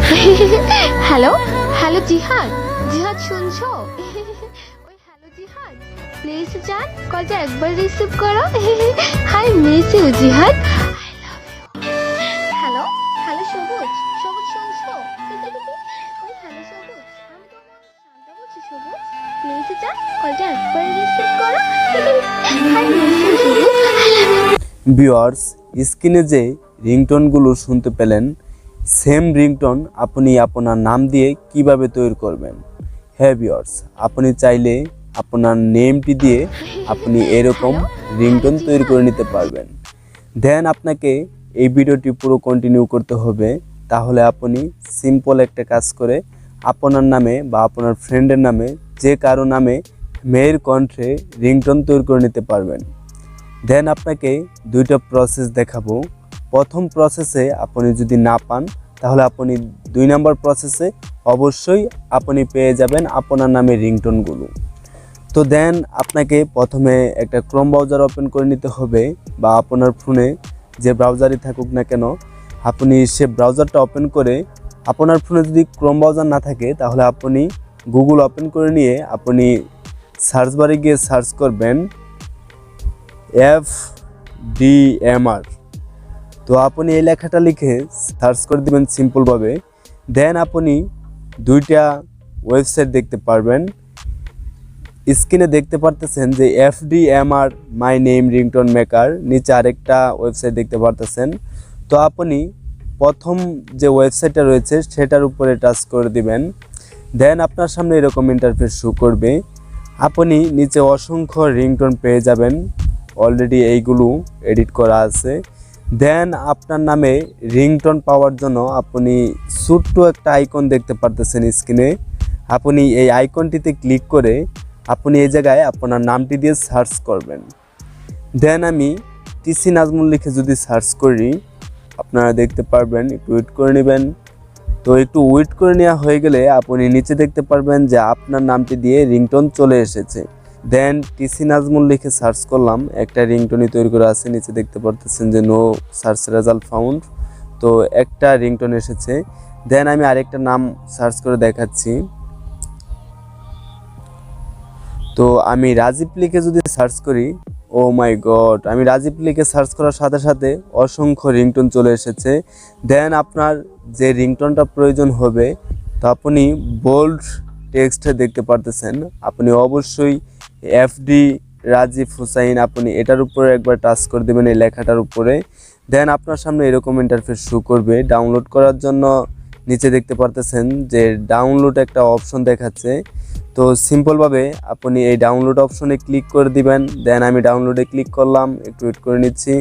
Hello hello জিহাদ, জিহাদ শুনছো? ওই হ্যালো জিহাদ, প্লিজ জান কলটা একবার রিসিভ করো। Hi miss you Jihad, I love you. Hello hello Sabuj, Sabuj শুনছো? ওই হ্যালো সবুজ, আমি তোমার শান্ত বলছি সবুজ, প্লিজ জান কলটা একবার রিসিভ করো। হাই মিস ইউ সবুজ, আই লাভ ইউ। ভিউয়ার্স, স্ক্রিনে যে রিংটোনগুলো শুনতে পেলেন, সেম রিংটোন আপনি আপনার নাম দিয়ে কিভাবে তৈরি করবেন। হ্যাঁ ভিউয়ার্স, আপনি চাইলে আপনার নেমটি দিয়ে আপনি এরকম রিংটোন তৈরি করে নিতে পারবেন। দেন আপনাকে এই ভিডিওটি পুরো কন্টিনিউ করতে হবে, তাহলে আপনি সিম্পল একটা কাজ করে আপনার নামে বা আপনার ফ্রেন্ডের নামে, যে কারো নামে মেয়ের কণ্ঠে রিংটোন তৈরি করে নিতে পারবেন। দেন আপনাকে দুইটা প্রসেস দেখাবো। প্রথম প্রসেসে আপনি যদি না পান, তাহলে আপনি 2 নম্বর প্রসেসে অবশ্যই আপনি পেয়ে যাবেন আপনার নামে রিংটোনগুলো। তো দেন আপনাকে প্রথমে একটা ক্রোম ব্রাউজার ওপেন করে নিতে হবে, বা আপনার ফোনে যে ব্রাউজারই থাকুক না কেন, আপনি সে ব্রাউজারটা ওপেন করে, আপনার ফোনে যদি ক্রোম ব্রাউজার না থাকে তাহলে আপনি গুগল ওপেন করে নিয়ে আপনি সার্চ বারে গিয়ে সার্চ করবেন FDMR। তো আপনি এই লেখাটা লিখে সার্চ করে দিবেন সিম্পলভাবে। দেন আপনি দুইটা ওয়েবসাইট দেখতে পারবেন। স্ক্রিনে দেখতে পারতেছেন যে FDMR my name ringtone maker, নিচে আরেকটা ওয়েবসাইট দেখতে পারতেছেন। তো আপনি প্রথম যে ওয়েবসাইটটা রয়েছে সেটার উপরে টাচ করে দিবেন। দেন আপনার সামনে এরকম ইন্টারফেস শো করবে। আপনি নিচে অসংখ্য রিংটোন পেয়ে যাবেন, অলরেডি এইগুলো এডিট করা আছে। দেন আপনার নামে রিংটোন পাওয়ার জন্য আপনি ছোট্ট একটা আইকন দেখতে পারতেছেন স্ক্রিনে। আপনি এই আইকনটিতে ক্লিক করে আপনি এই জায়গায় আপনার নামটি দিয়ে সার্চ করবেন। দেন আমি টিসি নাজমুল লিখে যদি সার্চ করি, আপনারা দেখতে পারবেন। একটু ওয়েট করে নেবেন। তো একটু ওয়েট করে নেওয়া হয়ে গেলে আপনি নিচে দেখতে পারবেন যে আপনার নামটি দিয়ে রিংটোন চলে এসেছে। দেন টিসি নাজমুল লিখে সার্চ করলাম, একটা রিংটোনই তৈরি করা আছে। নিচে দেখতে পারতেছেন যে নো সার্চ রেজাল্ট ফাউন্ড, তো একটা রিংটোন এসেছে। দেন আমি আরেকটা নাম সার্চ করে দেখাচ্ছি। তো আমি রাজীব লিখে যদি সার্চ করি, ও মাই গড, আমি রাজীব লিখে সার্চ করার সাথে সাথে অসংখ্য রিংটোন চলে এসেছে। দেন আপনার যে রিংটোনটা প্রয়োজন হবে, তো আপনি বোল্ড টেক্সটে দেখতে পারতেছেন, আপনি অবশ্যই FD রাজীব হুসাইন, আপনি এটার উপরে একবার টাচ করে দেবেন, এই লেখাটার উপরে। দেন আপনার সামনে এরকম ইন্টারফেস শো করবে। ডাউনলোড করার জন্য নিচে দেখতে পারতেছেন যে ডাউনলোড একটা অপশন দেখাচ্ছে। তো সিম্পলভাবে আপনি এই ডাউনলোড অপশনে ক্লিক করে দিবেন। দেন আমি ডাউনলোডে ক্লিক করলাম, একটু ওয়েট করে নিচ্ছি।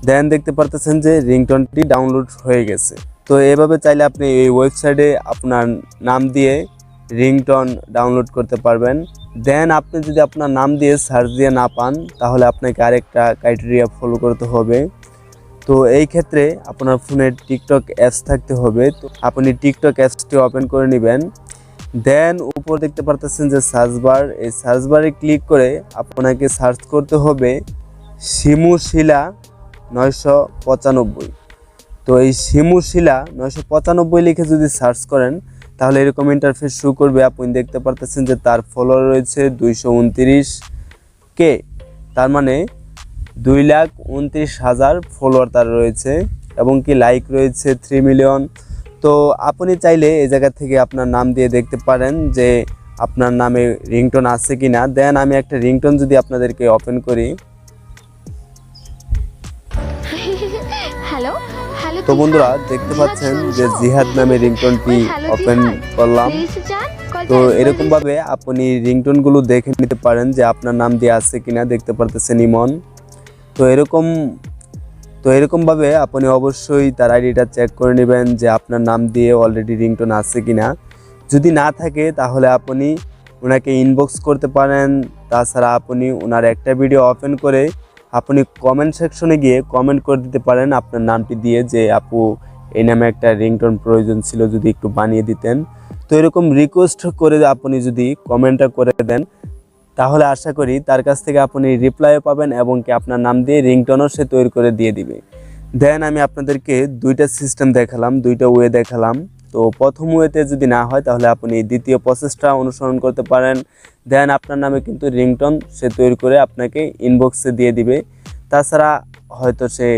দেন দেখতে পারতেছেন যে রিংটোনটি ডাউনলোড হয়ে গেছে। তো এভাবে চাইলে আপনি এই ওয়েবসাইটে আপনার নাম দিয়ে রিংটোন ডাউনলোড করতে পারবেন। দেন আপনি যদি আপনার নাম দিয়ে সার্চ দিয়ে না পান, তাহলে আপনাকে আরেকটা ক্রাইটেরিয়া ফলো করতে হবে। তো এই ক্ষেত্রে আপনার ফোনে টিকটক অ্যাপস থাকতে হবে। তো আপনি টিকটক অ্যাপসটি ওপেন করে নেবেন। দেন উপর দেখতে পারতেছেন যে সার্চ বার, এই সার্চ বারে ক্লিক করে আপনাকে সার্চ করতে হবে শিমুশিলা 995। তো এই শিমুশিলা 995 লিখে যদি সার্চ করেন, তাহলে এরকম ইন্টারফেস শো করবে। আপনি দেখতে পারতেছেন যে তার ফলোয়ার রয়েছে 229K, তার মানে 2,29,000 ফলোয়ার তার রয়েছে, এবং কি লাইক রয়েছে 3 মিলিয়ন। তো আপনি চাইলে এই জায়গা থেকে আপনার নাম দিয়ে দেখতে পারেন যে আপনার নামে রিংটোন আছে কিনা। দেন আমি একটা রিংটোন যদি আপনাদেরকে ওপেন করি, হ্যালো হ্যালো, তো বন্ধুরা দেখতে পাচ্ছেন যে জিহাদ নামে রিংটোনটি ওপেন করলাম। তো এরকম ভাবে আপনি রিংটোনগুলো দেখে নিতে পারেন যে আপনার নাম দিয়ে আছে কিনা। দেখতে পারতেছেন ইমন। তো এরকম ভাবে আপনি অবশ্যই তার আইডিটা চেক করে নেবেন যে আপনার নাম দিয়ে অলরেডি রিংটোন আছে কিনা। যদি না থাকে তাহলে আপনি ওনাকে ইনবক্স করতে পারেন। তাছাড়া আপনি ওনার একটা ভিডিও ওপেন করে আপনি কমেন্ট সেকশনে গিয়ে কমেন্ট করে দিতে পারেন আপনার নামটি দিয়ে, যে আপু এই নামে একটা রিংটোন প্রয়োজন ছিল, যদি একটু বানিয়ে দিতেন। তো এরকম রিকোয়েস্ট করে আপনি যদি কমেন্টটা করে দেন, তাহলে আশা করি তার কাছ থেকে আপনি রিপ্লাইও পাবেন, এবং কি আপনার নাম দিয়ে রিংটোনও সে তৈরি করে দিয়ে দিবে। দেন আমি আপনাদেরকে দুইটা সিস্টেম দেখালাম, দুইটা ওয়ে দেখালাম। তো প্রথম ওয়েতে যদি না হয় তাহলে আপনি দ্বিতীয় প্রসেসটা অনুসরণ করতে পারেন। দেন আপনার নামে কিন্তু রিংটোন সে তৈরি করে আপনাকে ইনবক্সে দিয়ে দিবে, তাছাড়া হয়তো সে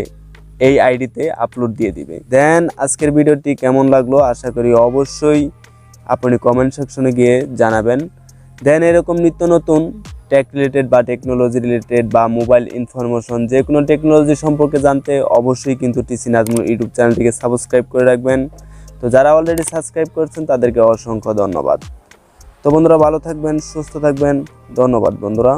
এই আইডিতে আপলোড দিয়ে দিবে। দেন আজকের ভিডিওটি কেমন লাগলো আশা করি অবশ্যই আপনি কমেন্ট সেকশনে গিয়ে জানাবেন। দেন এরকম নিত্য নতুন টেক রিলেটেড বা টেকনোলজি রিলেটেড বা মোবাইল ইনফরমেশন যে কোনো টেকনোলজি সম্পর্কে জানতে অবশ্যই কিন্তু টিসি নাজমুল ইউটিউব চ্যানেলটিকে সাবস্ক্রাইব করে রাখবেন। তো যারা অলরেডি সাবস্ক্রাইব করেছেন তাদেরকে অসংখ্য ধন্যবাদ। তো বন্ধুরা ভালো থাকবেন, সুস্থ থাকবেন, ধন্যবাদ বন্ধুরা।